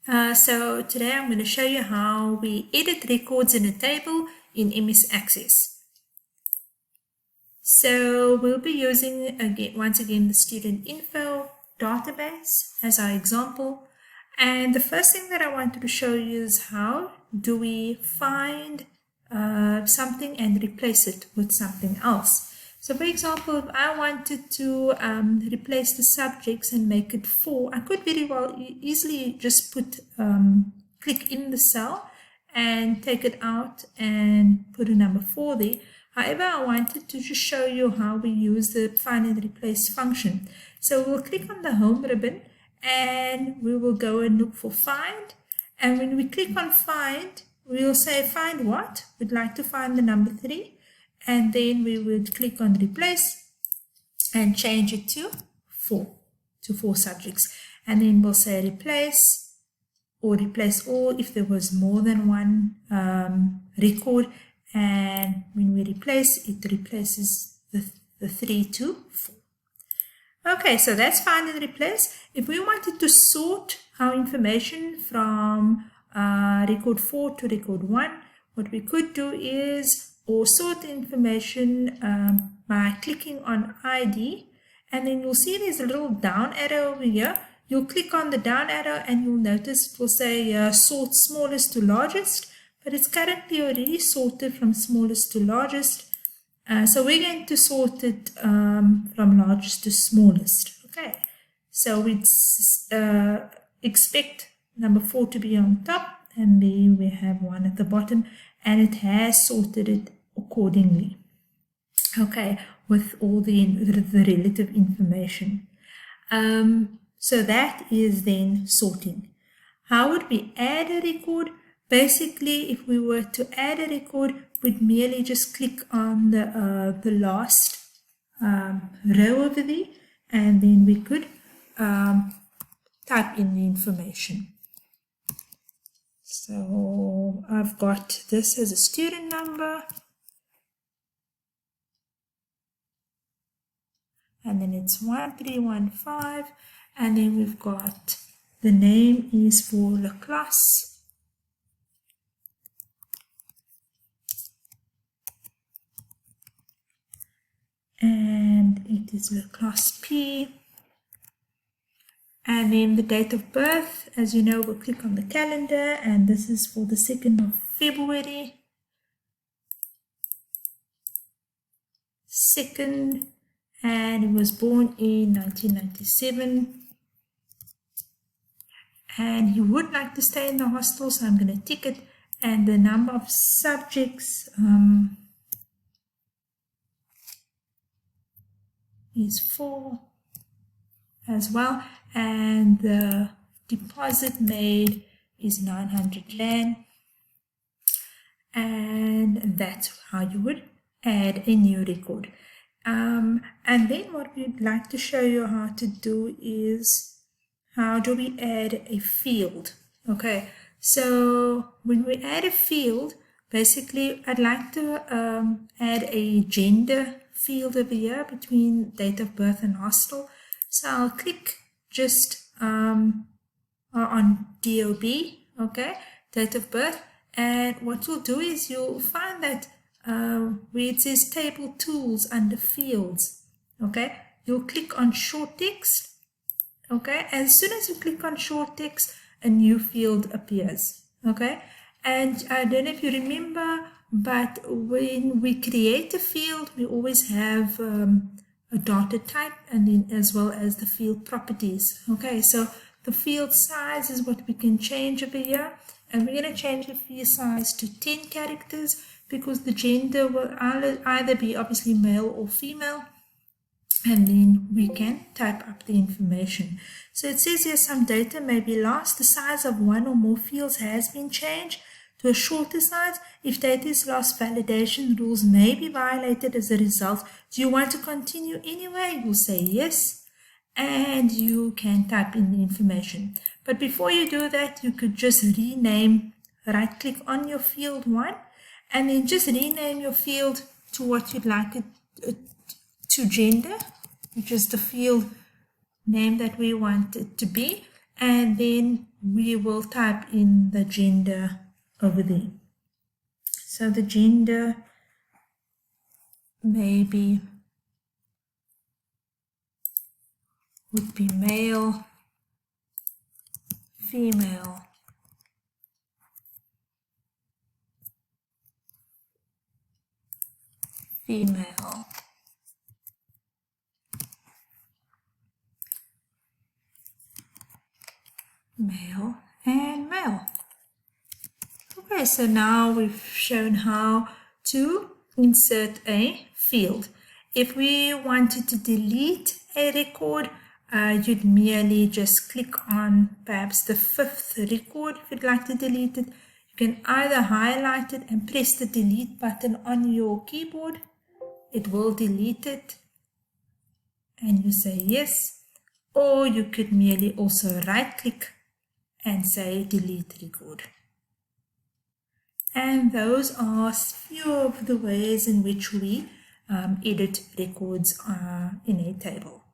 So today I'm going to show you how we edit records in a table in MS Access. So we'll be using once again the student info database as our example. And the first thing that I wanted to show you is how do we find something and replace it with something else. So for example, if I wanted to replace the subjects and make it 4, I could very well easily just put click in the cell and take it out and put a number 4 there. However, I wanted to just show you how we use the find and replace function. So we'll click on the home ribbon and we will go and look for find. And when we click on find, we'll say find what? We'd like to find the number 3. And then we would click on replace and change it to 4 subjects. And then we'll say replace or replace all if there was more than one record. And when we replace, it replaces the 3 to 4. Okay, so that's find and replace. If we wanted to sort our information from record 4 to record 1, what we could do is or sort the information by clicking on ID, and then you'll see there's a little down arrow over here. You'll click on the down arrow and you'll notice it will say sort smallest to largest, but it's currently already sorted from smallest to largest. So we're going to sort it from largest to smallest. Okay, so we expect number 4 to be on top, and then we have 1 at the bottom, and it has sorted it accordingly. Okay, with all the relative information. So that is then sorting. How would we add a record? Basically, if we were to add a record, we'd merely just click on the last row over there, and then we could type in the information. So I've got this as a student number, and then it's 1315, and then we've got the name is for La Classe, and it is La Classe P, and then the date of birth, as you know, we'll click on the calendar, and this is for the 2nd of February, 2nd, and it was born in 1997, and he would like to stay in the hostel, so I'm going to tick it, and the number of subjects is 4 as well, and the deposit made is 900 Rand, and that's how you would add a new record. And then what we'd like to show you how to do is how do we add a field. Okay, so when we add a field, basically I'd like to add a gender field over here between date of birth and hostel. So I'll click just on DOB, okay, date of birth, and what you'll do is you'll find that where it says table tools under fields, okay, you'll click on short text, okay. As soon as you click on short text, a new field appears, okay. And I don't know if you remember, but when we create a field, we always have a data type, and then as well as the field properties. Okay, so the field size is what we can change over here, and we're going to change the field size to 10 characters because the gender will either be obviously male or female, and then we can type up the information. So it says here some data may be lost. The size of one or more fields has been changed to a shorter size. If data is lost, validation rules may be violated as a result. Do you want to continue anyway? You'll say yes, and you can type in the information. But before you do that, you could just rename, right click on your field 1, and then just rename your field to what you'd like it to gender, which is the field name that we want it to be. and then we will type in the gender over there. So the gender maybe would be male, female, female, male, and male. Okay, so now we've shown how to insert a field. If we wanted to delete a record, you'd merely just click on perhaps the 5th record if you'd like to delete it. You can either highlight it and press the delete button on your keyboard. It will delete it and you say yes, or you could merely also right click and say delete record. And those are a few of the ways in which we edit records in a table.